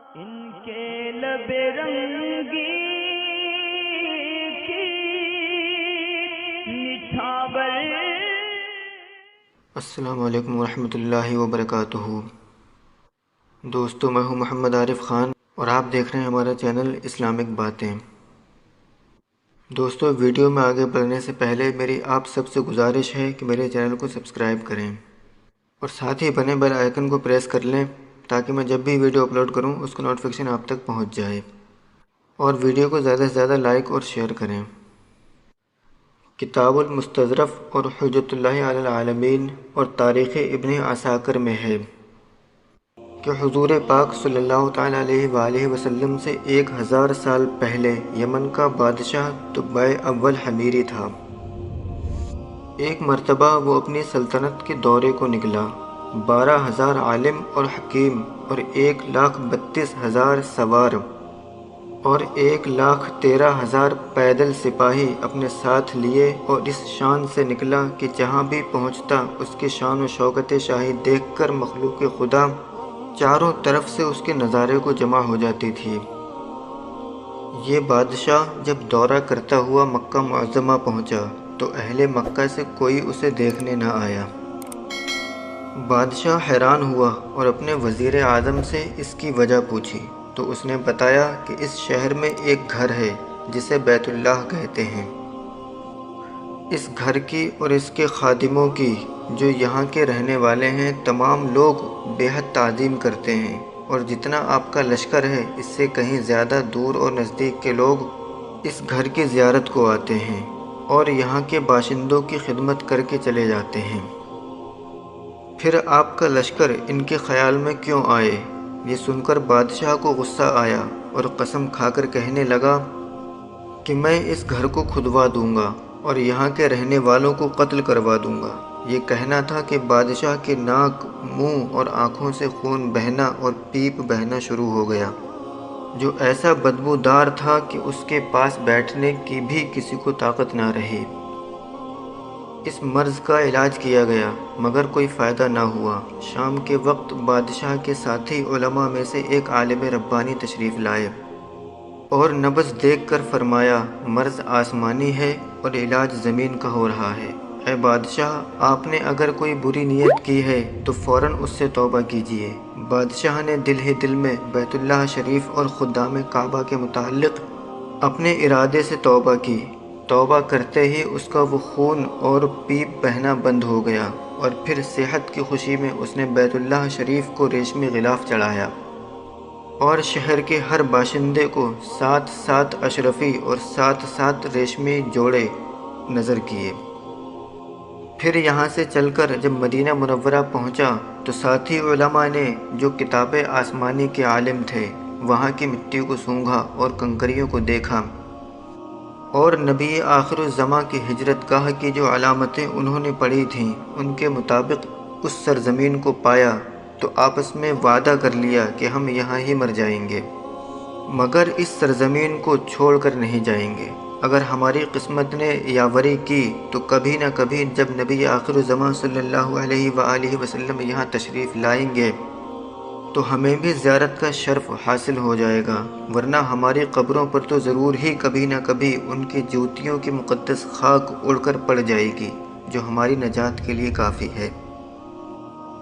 ان کے لب رنگی کی نچھاور۔ السلام علیکم ورحمۃ اللہ وبرکاتہ۔ دوستو، میں ہوں محمد عارف خان اور آپ دیکھ رہے ہیں ہمارا چینل اسلامک باتیں۔ دوستو، ویڈیو میں آگے بڑھنے سے پہلے میری آپ سب سے گزارش ہے کہ میرے چینل کو سبسکرائب کریں اور ساتھ ہی بنے بیل آئیکن کو پریس کر لیں تاکہ میں جب بھی ویڈیو اپلوڈ کروں اس کا نوٹیفیکیشن آپ تک پہنچ جائے، اور ویڈیو کو زیادہ سے زیادہ لائک اور شیئر کریں۔ کتاب المستظرف اور حجت اللہ علی العالمین اور تاریخ ابن عساکر میں ہے کہ حضور پاک صلی اللہ تعالیٰ علیہ وآلہ وسلم سے 1000 سال پہلے یمن کا بادشاہ طبع اول حمیری تھا۔ ایک مرتبہ وہ اپنی سلطنت کے دورے کو نکلا۔ 12,000 عالم اور حکیم اور 1,32,000 سوار اور 1,13,000 پیدل سپاہی اپنے ساتھ لیے، اور اس شان سے نکلا کہ جہاں بھی پہنچتا اس کی شان و شوکت شاہی دیکھ کر مخلوق خدا چاروں طرف سے اس کے نظارے کو جمع ہو جاتی تھی۔ یہ بادشاہ جب دورہ کرتا ہوا مکہ معظمہ پہنچا تو اہل مکہ سے کوئی اسے دیکھنے نہ آیا۔ بادشاہ حیران ہوا اور اپنے وزیر اعظم سے اس کی وجہ پوچھی تو اس نے بتایا کہ اس شہر میں ایک گھر ہے جسے بیت اللہ کہتے ہیں۔ اس گھر کی اور اس کے خادموں کی، جو یہاں کے رہنے والے ہیں، تمام لوگ بے حد تعظیم کرتے ہیں، اور جتنا آپ کا لشکر ہے اس سے کہیں زیادہ دور اور نزدیک کے لوگ اس گھر کی زیارت کو آتے ہیں اور یہاں کے باشندوں کی خدمت کر کے چلے جاتے ہیں۔ پھر آپ کا لشکر ان کے خیال میں کیوں آئے؟ یہ سن کر بادشاہ کو غصہ آیا اور قسم کھا کر کہنے لگا کہ میں اس گھر کو کھدوا دوں گا اور یہاں کے رہنے والوں کو قتل کروا دوں گا۔ یہ کہنا تھا کہ بادشاہ کے ناک، منہ اور آنکھوں سے خون بہنا اور پیپ بہنا شروع ہو گیا، جو ایسا بدبودار تھا کہ اس کے پاس بیٹھنے کی بھی کسی کو طاقت نہ رہی۔ اس مرض کا علاج کیا گیا مگر کوئی فائدہ نہ ہوا۔ شام کے وقت بادشاہ کے ساتھی علماء میں سے ایک عالم ربانی تشریف لائے اور نبض دیکھ کر فرمایا، مرض آسمانی ہے اور علاج زمین کا ہو رہا ہے۔ اے بادشاہ، آپ نے اگر کوئی بری نیت کی ہے تو فوراً اس سے توبہ کیجیے۔ بادشاہ نے دل ہی دل میں بیت اللہ شریف اور خدام کعبہ کے متعلق اپنے ارادے سے توبہ کی۔ توبہ کرتے ہی اس کا وہ خون اور پیپ بہنا بند ہو گیا، اور پھر صحت کی خوشی میں اس نے بیت اللہ شریف کو ریشمی غلاف چڑھایا اور شہر کے ہر باشندے کو 7 اشرفی اور 7 ریشمی جوڑے نظر کیے۔ پھر یہاں سے چل کر جب مدینہ منورہ پہنچا تو ساتھی علماء نے، جو کتاب آسمانی کے عالم تھے، وہاں کی مٹی کو سونگھا اور کنکریوں کو دیکھا، اور نبی آخر الزماں کی ہجرت گاہ کی جو علامتیں انہوں نے پڑھی تھیں ان کے مطابق اس سرزمین کو پایا، تو آپس میں وعدہ کر لیا کہ ہم یہاں ہی مر جائیں گے مگر اس سرزمین کو چھوڑ کر نہیں جائیں گے۔ اگر ہماری قسمت نے یاوری کی تو کبھی نہ کبھی جب نبی آخر الزماں صلی اللہ علیہ وآلہ وسلم یہاں تشریف لائیں گے تو ہمیں بھی زیارت کا شرف حاصل ہو جائے گا، ورنہ ہماری قبروں پر تو ضرور ہی کبھی نہ کبھی ان کی جوتیوں کی مقدس خاک اڑ کر پڑ جائے گی، جو ہماری نجات کے لیے کافی ہے۔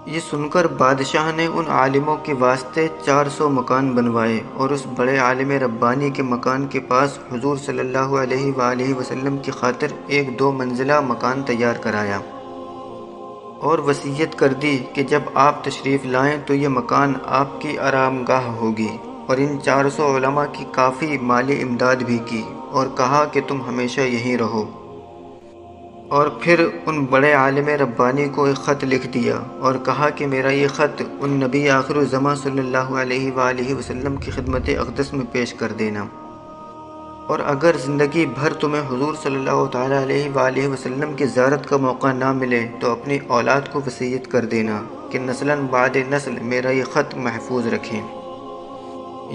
یہ سن کر بادشاہ نے ان عالموں کے واسطے 400 مکان بنوائے اور اس بڑے عالم ربانی کے مکان کے پاس حضور صلی اللہ علیہ وآلہ وسلم کی خاطر ایک 2 منزلہ مکان تیار کرایا، اور وصیت کر دی کہ جب آپ تشریف لائیں تو یہ مکان آپ کی آرام گاہ ہوگی، اور ان 400 علماء کی کافی مالی امداد بھی کی اور کہا کہ تم ہمیشہ یہیں رہو۔ اور پھر ان بڑے عالم ربانی کو ایک خط لکھ دیا اور کہا کہ میرا یہ خط ان نبی آخر الزماں صلی اللہ علیہ وآلہ وسلم کی خدمت اقدس میں پیش کر دینا، اور اگر زندگی بھر تمہیں حضور صلی اللہ تعالیٰ علیہ وآلہ وسلم کی زیارت کا موقع نہ ملے تو اپنی اولاد کو وصیت کر دینا کہ نسلاً بعد نسل میرا یہ خط محفوظ رکھیں،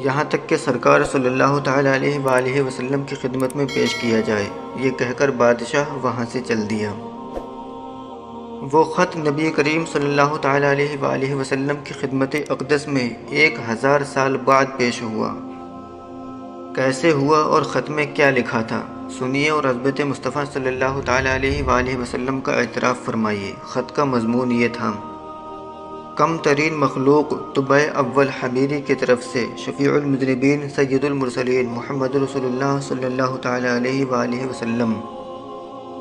یہاں تک کہ سرکار صلی اللہ تعالیٰ علیہ وآلہ وسلم کی خدمت میں پیش کیا جائے۔ یہ کہہ کر بادشاہ وہاں سے چل دیا۔ وہ خط نبی کریم صلی اللہ تعالیٰ علیہ وآلہ وسلم کی خدمت اقدس میں 1000 سال بعد پیش ہوا۔ کیسے ہوا اور خط میں کیا لکھا تھا؟ سنیے اور حضرت مصطفیٰ صلی اللہ تعالیٰ علیہ وآلہ وسلم کا اعتراف فرمائیے۔ خط کا مضمون یہ تھا: کم ترین مخلوق طبع اول حمیری کی طرف سے شفیع المذنبین سید المرسلین محمد رسول اللہ صلی اللہ تعالیٰ علیہ وآلہ وسلم،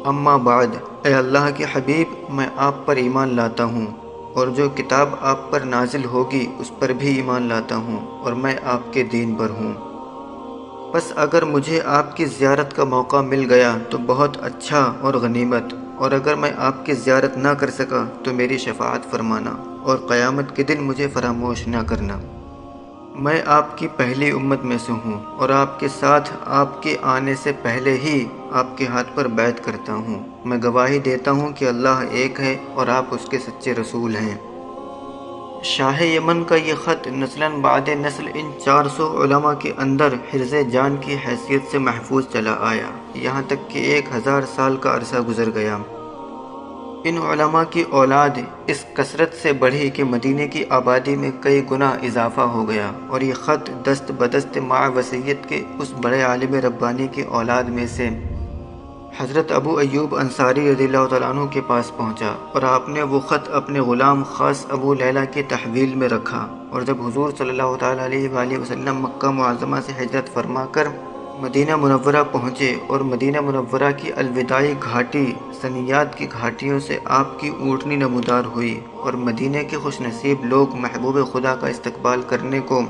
اما بعد، اے اللہ کے حبیب، میں آپ پر ایمان لاتا ہوں اور جو کتاب آپ پر نازل ہوگی اس پر بھی ایمان لاتا ہوں، اور میں آپ کے دین پر ہوں۔ بس اگر مجھے آپ کی زیارت کا موقع مل گیا تو بہت اچھا اور غنیمت، اور اگر میں آپ کی زیارت نہ کر سکا تو میری شفاعت فرمانا اور قیامت کے دن مجھے فراموش نہ کرنا۔ میں آپ کی پہلی امت میں سے ہوں اور آپ کے ساتھ آپ کے آنے سے پہلے ہی آپ کے ہاتھ پر بیعت کرتا ہوں۔ میں گواہی دیتا ہوں کہ اللہ ایک ہے اور آپ اس کے سچے رسول ہیں۔ شاہ یمن کا یہ خط نسلاً بعد نسل ان 400 علماء کے اندر حرز جان کی حیثیت سے محفوظ چلا آیا، یہاں تک کہ 1000 سال کا عرصہ گزر گیا۔ ان علماء کی اولاد اس کثرت سے بڑھی کہ مدینے کی آبادی میں کئی گنا اضافہ ہو گیا، اور یہ خط دست بدست مع وصیت کے اس بڑے عالم ربانی کی اولاد میں سے حضرت ابو ایوب انصاری رضی اللہ تعالیٰ عنہ کے پاس پہنچا، اور آپ نے وہ خط اپنے غلام خاص ابو لیلہ کی تحویل میں رکھا۔ اور جب حضور صلی اللہ تعالیٰ علیہ وآلہ وسلم مکہ معظمہ سے ہجرت فرما کر مدینہ منورہ پہنچے اور مدینہ منورہ کی الوداعی گھاٹی ثنیات کی گھاٹیوں سے آپ کی اونٹنی نمودار ہوئی، اور مدینہ کے خوش نصیب لوگ محبوب خدا کا استقبال کرنے کو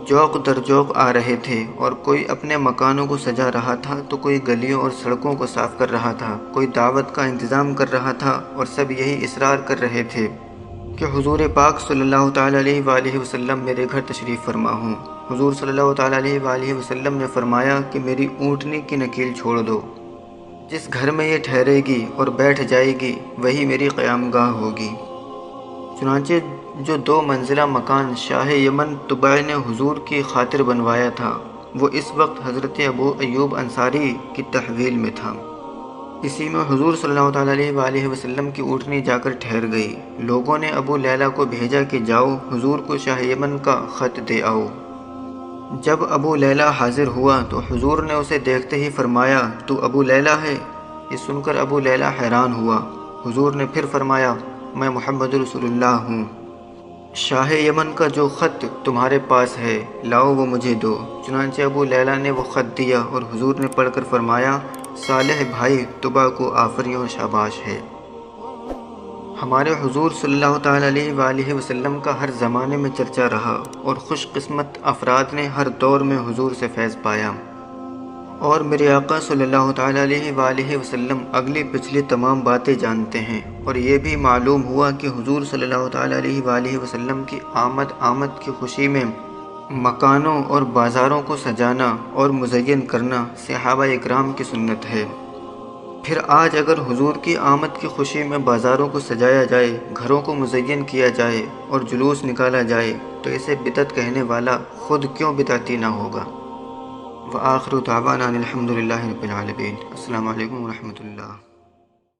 جوق در جوق آ رہے تھے، اور کوئی اپنے مکانوں کو سجا رہا تھا تو کوئی گلیوں اور سڑکوں کو صاف کر رہا تھا، کوئی دعوت کا انتظام کر رہا تھا، اور سب یہی اصرار کر رہے تھے کہ حضور پاک صلی اللہ تعالیٰ علیہ وآلہ وسلم میرے گھر تشریف فرما ہوں۔ حضور صلی اللہ تعالیٰ علیہ وآلہ وسلم نے فرمایا کہ میری اونٹنی کی نکیل چھوڑ دو، جس گھر میں یہ ٹھہرے گی اور بیٹھ جائے گی وہی میری قیام گاہ ہوگی۔ چنانچہ جو 2 منزلہ مکان شاہ یمن طبع نے حضور کی خاطر بنوایا تھا وہ اس وقت حضرت ابو ایوب انصاری کی تحویل میں تھا۔ اسی میں حضور صلی اللہ تعالیٰ علیہ وآلہ وسلم کی اونٹنی جا کر ٹھہر گئی۔ لوگوں نے ابو لیلہ کو بھیجا کہ جاؤ حضور کو شاہ یمن کا خط دے آؤ۔ جب ابو لیلہ حاضر ہوا تو حضور نے اسے دیکھتے ہی فرمایا، تو ابو لیلہ ہے؟ یہ سن کر ابو لیلہ حیران ہوا۔ حضور نے پھر فرمایا، میں محمد رسول اللہ ہوں۔ شاہ یمن کا جو خط تمہارے پاس ہے لاؤ وہ مجھے دو۔ چنانچہ ابو لیلہ نے وہ خط دیا اور حضور نے پڑھ کر فرمایا، صالح بھائی طبع کو آفرین و شاباش ہے۔ ہمارے حضور صلی اللہ تعالیٰ علیہ وآلہ وسلم کا ہر زمانے میں چرچا رہا، اور خوش قسمت افراد نے ہر دور میں حضور سے فیض پایا، اور میرے آقا صلی اللہ تعالیٰ علیہ وآلہ وسلم اگلی پچھلی تمام باتیں جانتے ہیں۔ اور یہ بھی معلوم ہوا کہ حضور صلی اللہ تعالیٰ علیہ وآلہ وسلم کی آمد کی خوشی میں مکانوں اور بازاروں کو سجانا اور مزین کرنا صحابہ اکرام کی سنت ہے۔ پھر آج اگر حضور کی آمد کی خوشی میں بازاروں کو سجایا جائے، گھروں کو مزین کیا جائے اور جلوس نکالا جائے تو اسے بدعت کہنے والا خود کیوں بدعتی نہ ہوگا؟ وآخر دعوانا الحمد للہ رب العالمین۔ السلام علیکم ورحمۃ اللہ۔